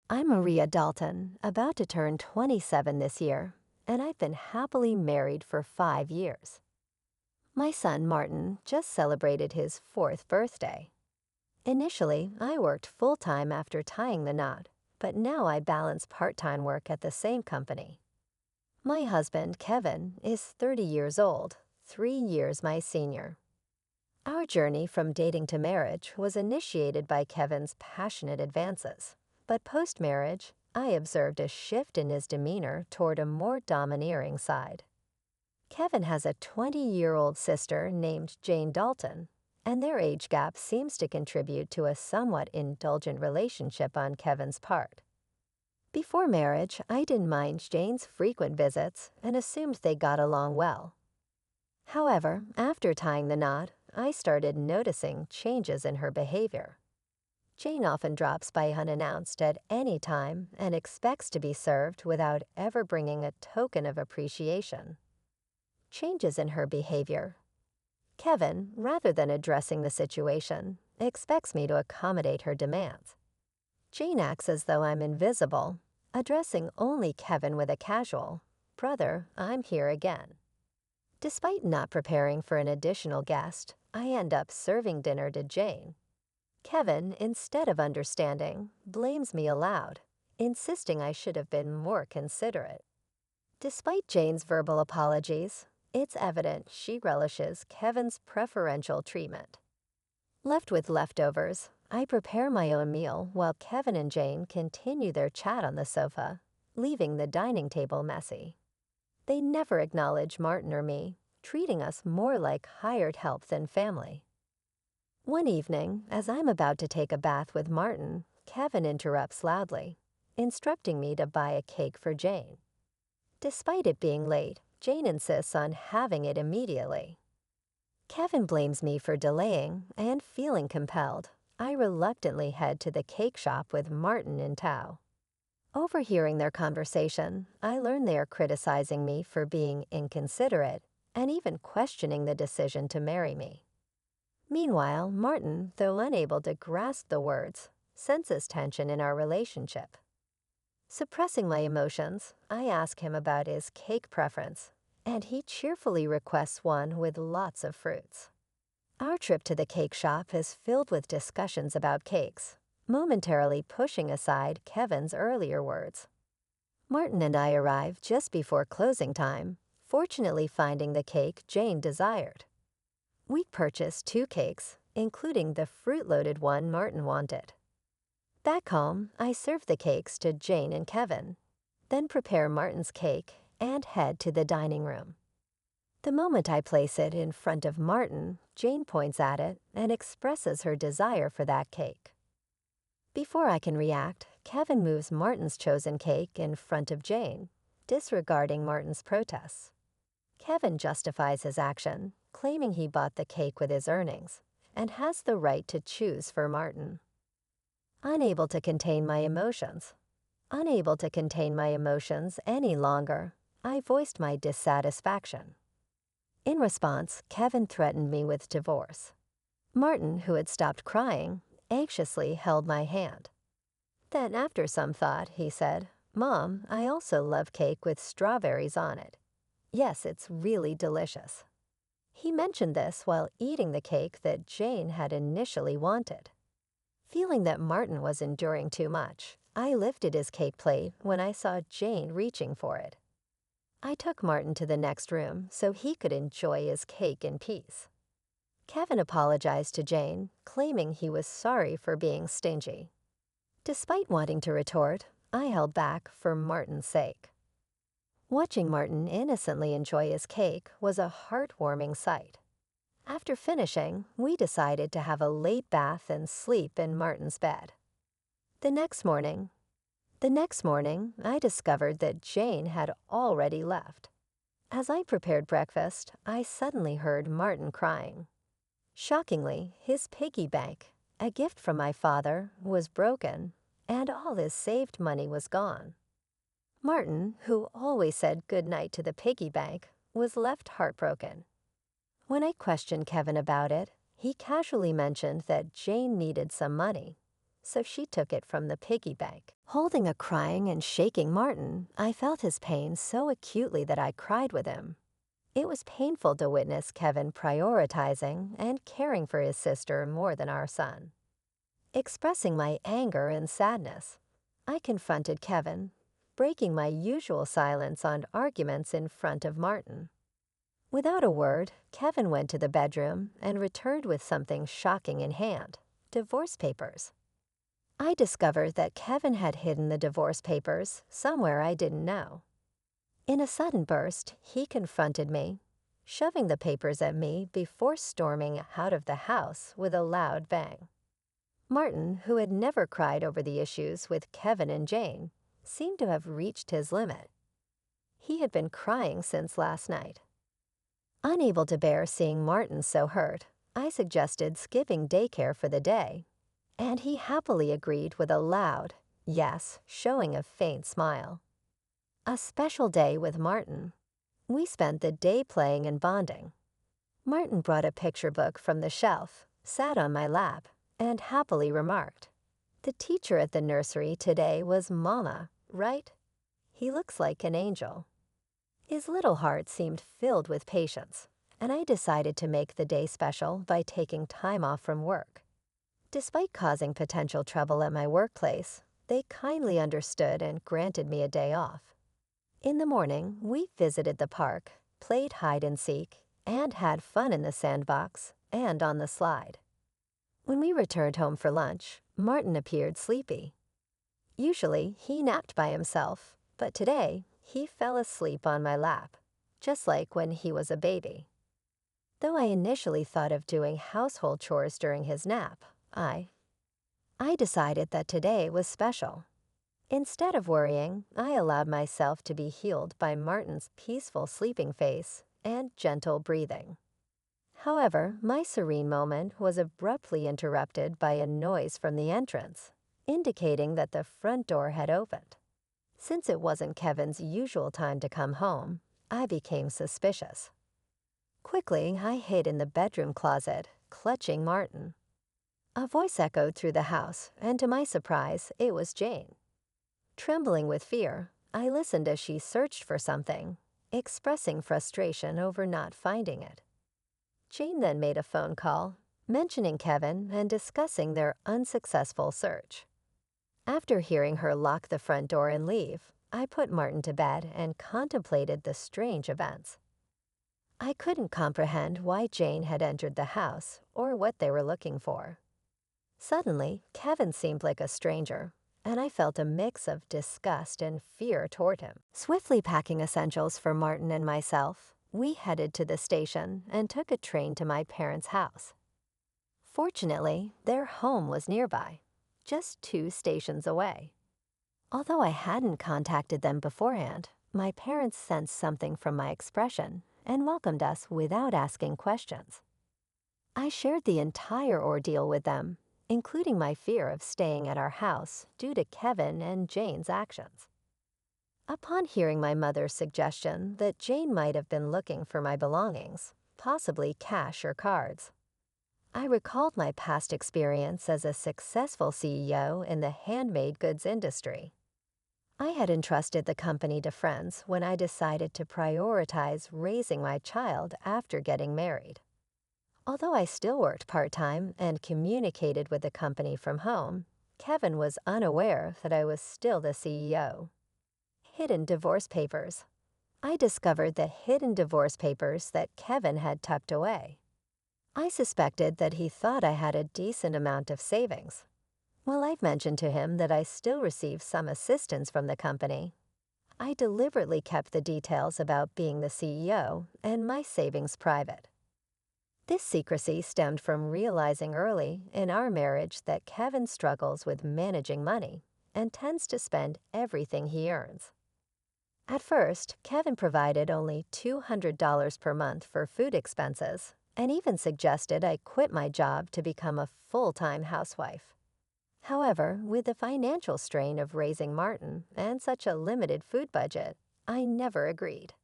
I'm Maria Dalton, about to turn 27 this year, and I've been happily married for 5 years. My son Martin just celebrated his fourth birthday. Initially, I worked full-time after tying the knot, but now I balance part-time work at the same company. My husband, Kevin, is 30 years old, 3 years my senior. Our journey from dating to marriage was initiated by Kevin's passionate advances, but post-marriage, I observed a shift in his demeanor toward a more domineering side. Kevin has a 20-year-old sister named Jane Dalton, and their age gap seems to contribute to a somewhat indulgent relationship on Kevin's part. Before marriage, I didn't mind Jane's frequent visits and assumed they got along well. However, after tying the knot, I started noticing changes in her behavior. Jane often drops by unannounced at any time and expects to be served without ever bringing a token of appreciation. Changes in her behavior. Kevin, rather than addressing the situation, expects me to accommodate her demands. Jane acts as though I'm invisible, addressing only Kevin with a casual, "Brother, I'm here again." Despite not preparing for an additional guest, I end up serving dinner to Jane. Kevin, instead of understanding, blames me aloud, insisting I should have been more considerate. Despite Jane's verbal apologies, it's evident she relishes Kevin's preferential treatment. Left with leftovers, I prepare my own meal while Kevin and Jane continue their chat on the sofa, leaving the dining table messy. They never acknowledge Martin or me, treating us more like hired help than family. One evening, as I'm about to take a bath with Martin, Kevin interrupts loudly, instructing me to buy a cake for Jane. Despite it being late, Jane insists on having it immediately. Kevin blames me for delaying, and feeling compelled, I reluctantly head to the cake shop with Martin in tow. Overhearing their conversation, I learn they are criticizing me for being inconsiderate and even questioning the decision to marry me. Meanwhile, Martin, though unable to grasp the words, senses tension in our relationship. Suppressing my emotions, I ask him about his cake preference, and he cheerfully requests one with lots of fruits. Our trip to the cake shop is filled with discussions about cakes, momentarily pushing aside Kevin's earlier words. Martin and I arrive just before closing time, fortunately finding the cake Jane desired. We purchased 2 cakes, including the fruit-loaded one Martin wanted. Back home, I serve the cakes to Jane and Kevin, then prepare Martin's cake and head to the dining room. The moment I place it in front of Martin, Jane points at it and expresses her desire for that cake. Before I can react, Kevin moves Martin's chosen cake in front of Jane, disregarding Martin's protests. Kevin justifies his action, claiming he bought the cake with his earnings and has the right to choose for Martin. Unable to contain my emotions any longer, I voiced my dissatisfaction. In response, Kevin threatened me with divorce. Martin, who had stopped crying, anxiously held my hand. Then, after some thought, he said, "Mom, I also love cake with strawberries on it. Yes, it's really delicious." He mentioned this while eating the cake that Jane had initially wanted. Feeling that Martin was enduring too much, I lifted his cake plate when I saw Jane reaching for it. I took Martin to the next room so he could enjoy his cake in peace. Kevin apologized to Jane, claiming he was sorry for being stingy. Despite wanting to retort, I held back for Martin's sake. Watching Martin innocently enjoy his cake was a heartwarming sight. After finishing, we decided to have a late bath and sleep in Martin's bed. The next morning, I discovered that Jane had already left. As I prepared breakfast, I suddenly heard Martin crying. Shockingly, his piggy bank, a gift from my father, was broken, and all his saved money was gone. Martin, who always said goodnight to the piggy bank, was left heartbroken. When I questioned Kevin about it, he casually mentioned that Jane needed some money, so she took it from the piggy bank. Holding a crying and shaking Martin, I felt his pain so acutely that I cried with him. It was painful to witness Kevin prioritizing and caring for his sister more than our son. Expressing my anger and sadness, I confronted Kevin, breaking my usual silence on arguments in front of Martin. Without a word, Kevin went to the bedroom and returned with something shocking in hand: divorce papers. I discovered that Kevin had hidden the divorce papers somewhere I didn't know. In a sudden burst, he confronted me, shoving the papers at me before storming out of the house with a loud bang. Martin, who had never cried over the issues with Kevin and Jane, seemed to have reached his limit. He had been crying since last night. Unable to bear seeing Martin so hurt, I suggested skipping daycare for the day, and he happily agreed with a loud yes, showing a faint smile. A special day with Martin. We spent the day playing and bonding. Martin brought a picture book from the shelf, sat on my lap, and happily remarked, "The teacher at the nursery today was Mama, right? He looks like an angel." His little heart seemed filled with patience, and I decided to make the day special by taking time off from work. Despite causing potential trouble at my workplace, they kindly understood and granted me a day off. In the morning, we visited the park, played hide and seek, and had fun in the sandbox and on the slide. When we returned home for lunch, Martin appeared sleepy. Usually, he napped by himself, but today, he fell asleep on my lap, just like when he was a baby. Though I initially thought of doing household chores during his nap, I decided that today was special. Instead of worrying, I allowed myself to be healed by Martin's peaceful sleeping face and gentle breathing. However, my serene moment was abruptly interrupted by a noise from the entrance, indicating that the front door had opened. Since it wasn't Kevin's usual time to come home, I became suspicious. Quickly, I hid in the bedroom closet, clutching Martin. A voice echoed through the house, and to my surprise, it was Jane. Trembling with fear, I listened as she searched for something, expressing frustration over not finding it. Jane then made a phone call, mentioning Kevin and discussing their unsuccessful search. After hearing her lock the front door and leave, I put Martin to bed and contemplated the strange events. I couldn't comprehend why Jane had entered the house or what they were looking for. Suddenly, Kevin seemed like a stranger, and I felt a mix of disgust and fear toward him. Swiftly packing essentials for Martin and myself, we headed to the station and took a train to my parents' house. Fortunately, their home was nearby, just 2 stations away. Although I hadn't contacted them beforehand, my parents sensed something from my expression and welcomed us without asking questions. I shared the entire ordeal with them, including my fear of staying at our house due to Kevin and Jane's actions. Upon hearing my mother's suggestion that Jane might have been looking for my belongings, possibly cash or cards, I recalled my past experience as a successful CEO in the handmade goods industry. I had entrusted the company to friends when I decided to prioritize raising my child after getting married. Although I still worked part-time and communicated with the company from home, Kevin was unaware that I was still the CEO. Hidden divorce papers. I discovered the hidden divorce papers that Kevin had tucked away. I suspected that he thought I had a decent amount of savings. While I've mentioned to him that I still receive some assistance from the company, I deliberately kept the details about being the CEO and my savings private. This secrecy stemmed from realizing early in our marriage that Kevin struggles with managing money and tends to spend everything he earns. At first, Kevin provided only $200 per month for food expenses and even suggested I quit my job to become a full-time housewife. However, with the financial strain of raising Martin and such a limited food budget, I never agreed.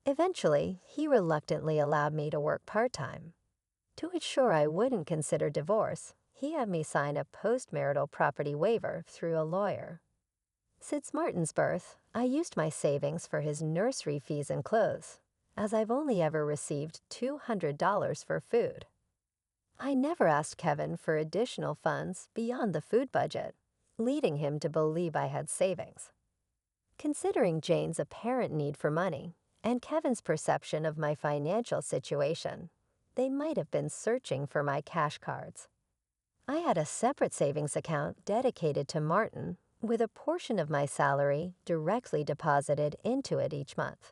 Eventually, he reluctantly allowed me to work part-time. To ensure I wouldn't consider divorce, he had me sign a postmarital property waiver through a lawyer. Since Martin's birth, I used my savings for his nursery fees and clothes, as I've only ever received $200 for food. I never asked Kevin for additional funds beyond the food budget, leading him to believe I had savings. Considering Jane's apparent need for money and Kevin's perception of my financial situation, they might have been searching for my cash cards. I had a separate savings account dedicated to Martin, with a portion of my salary directly deposited into it each month.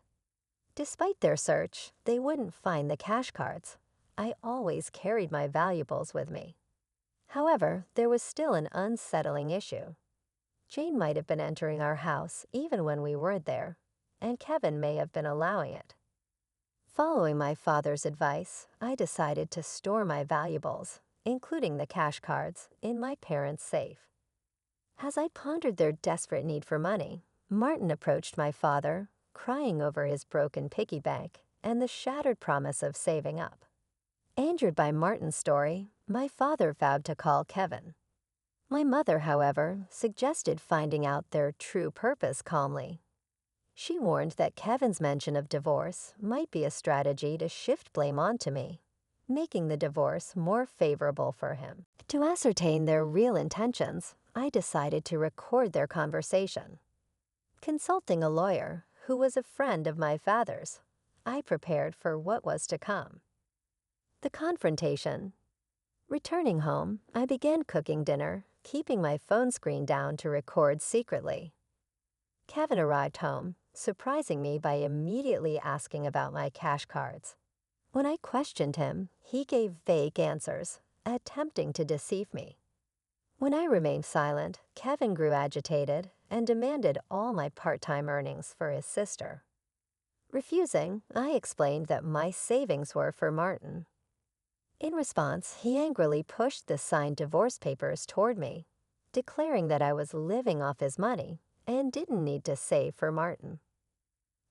Despite their search, they wouldn't find the cash cards. I always carried my valuables with me. However, there was still an unsettling issue. Jane might have been entering our house even when we weren't there, and Kevin may have been allowing it. Following my father's advice, I decided to store my valuables, including the cash cards, in my parents' safe. As I pondered their desperate need for money, Martin approached my father, crying over his broken piggy bank and the shattered promise of saving up. Angered by Martin's story, my father vowed to call Kevin. My mother, however, suggested finding out their true purpose calmly. She warned that Kevin's mention of divorce might be a strategy to shift blame onto me, making the divorce more favorable for him. To ascertain their real intentions, I decided to record their conversation. Consulting a lawyer, who was a friend of my father's, I prepared for what was to come. The confrontation. Returning home, I began cooking dinner, keeping my phone screen down to record secretly. Kevin arrived home, surprising me by immediately asking about my cash cards. When I questioned him, he gave vague answers, attempting to deceive me. When I remained silent, Kevin grew agitated and demanded all my part-time earnings for his sister. Refusing, I explained that my savings were for Martin. In response, he angrily pushed the signed divorce papers toward me, declaring that I was living off his money and didn't need to save for Martin.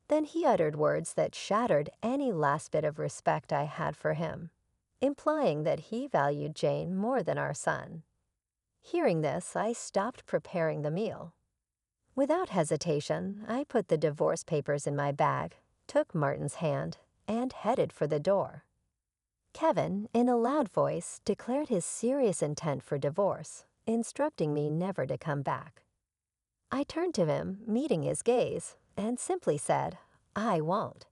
Then he uttered words that shattered any last bit of respect I had for him, implying that he valued Jane more than our son. Hearing this, I stopped preparing the meal. Without hesitation, I put the divorce papers in my bag, took Martin's hand, and headed for the door. Kevin, in a loud voice, declared his serious intent for divorce, instructing me never to come back. I turned to him, meeting his gaze, and simply said, "I won't."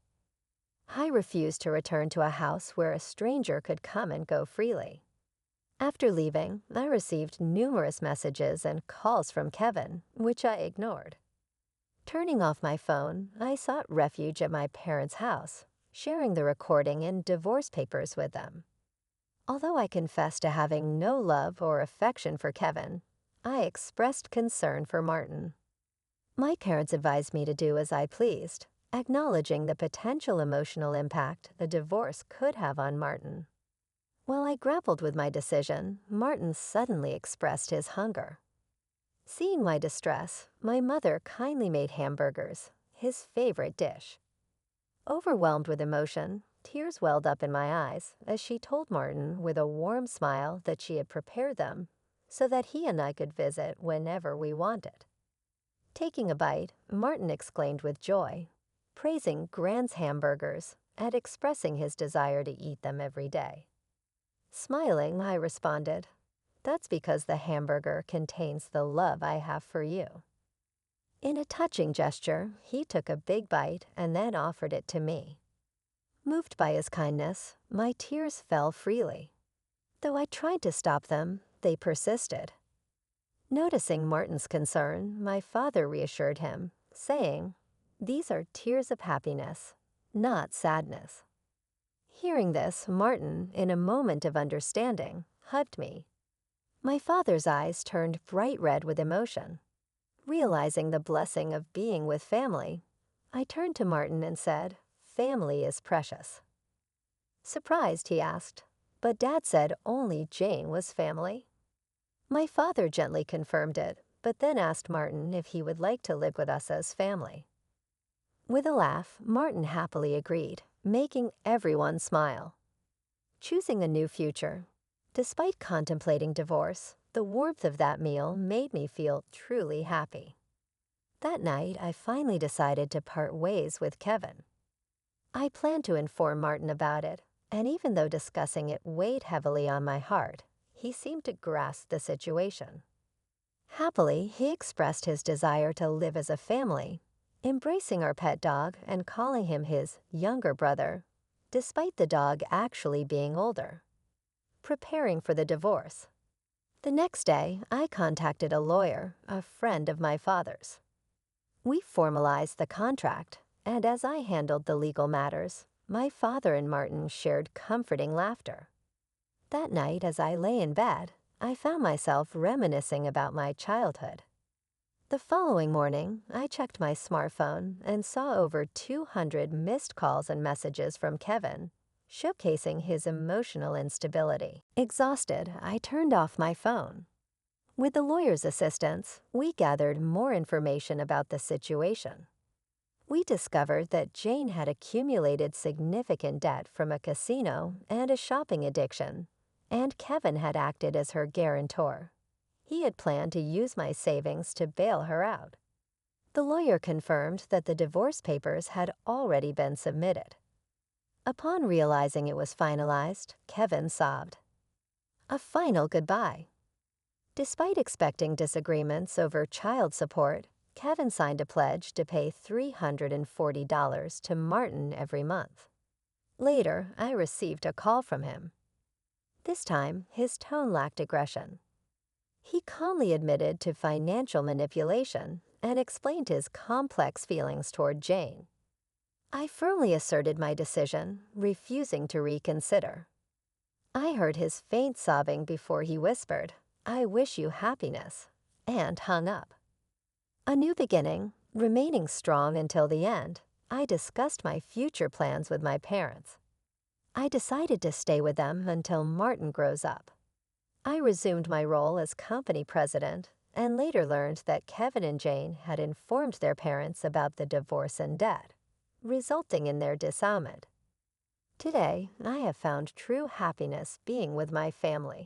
I refused to return to a house where a stranger could come and go freely. After leaving, I received numerous messages and calls from Kevin, which I ignored. Turning off my phone, I sought refuge at my parents' house, sharing the recording and divorce papers with them. Although I confessed to having no love or affection for Kevin, I expressed concern for Martin. My parents advised me to do as I pleased, acknowledging the potential emotional impact a divorce could have on Martin. While I grappled with my decision, Martin suddenly expressed his hunger. Seeing my distress, my mother kindly made hamburgers, his favorite dish. Overwhelmed with emotion, tears welled up in my eyes as she told Martin with a warm smile that she had prepared them so that he and I could visit whenever we wanted. Taking a bite, Martin exclaimed with joy, praising Grand's hamburgers and expressing his desire to eat them every day. Smiling, I responded, "That's because the hamburger contains the love I have for you." In a touching gesture, he took a big bite and then offered it to me. Moved by his kindness, my tears fell freely. Though I tried to stop them, they persisted. Noticing Martin's concern, my father reassured him, saying, "These are tears of happiness, not sadness." Hearing this, Martin, in a moment of understanding, hugged me. My father's eyes turned bright red with emotion. Realizing the blessing of being with family, I turned to Martin and said, "Family is precious." Surprised, he asked, "But Dad said only Jane was family?" My father gently confirmed it, but then asked Martin if he would like to live with us as family. With a laugh, Martin happily agreed, making everyone smile. Choosing a new future, Despite contemplating divorce, the warmth of that meal made me feel truly happy. That night, I finally decided to part ways with Kevin. I planned to inform Martin about it, and even though discussing it weighed heavily on my heart, he seemed to grasp the situation. Happily, he expressed his desire to live as a family, embracing our pet dog and calling him his younger brother, despite the dog actually being older. Preparing for the divorce. The next day, I contacted a lawyer, a friend of my father's. We formalized the contract, and as I handled the legal matters, my father and Martin shared comforting laughter. That night, as I lay in bed, I found myself reminiscing about my childhood. The following morning, I checked my smartphone and saw over 200 missed calls and messages from Kevin, showcasing his emotional instability. Exhausted, I turned off my phone. With the lawyer's assistance, we gathered more information about the situation. We discovered that Jane had accumulated significant debt from a casino and a shopping addiction, and Kevin had acted as her guarantor. He had planned to use my savings to bail her out. The lawyer confirmed that the divorce papers had already been submitted. Upon realizing it was finalized, Kevin sobbed. A final goodbye. Despite expecting disagreements over child support, Kevin signed a pledge to pay $340 to Martin every month. Later, I received a call from him. This time, his tone lacked aggression. He calmly admitted to financial manipulation and explained his complex feelings toward Jane. I firmly asserted my decision, refusing to reconsider. I heard his faint sobbing before he whispered, "I wish you happiness," and hung up. A new beginning, remaining strong until the end, I discussed my future plans with my parents. I decided to stay with them until Martin grows up. I resumed my role as company president and later learned that Kevin and Jane had informed their parents about the divorce and debt, resulting in their disarmament. Today, I have found true happiness being with my family.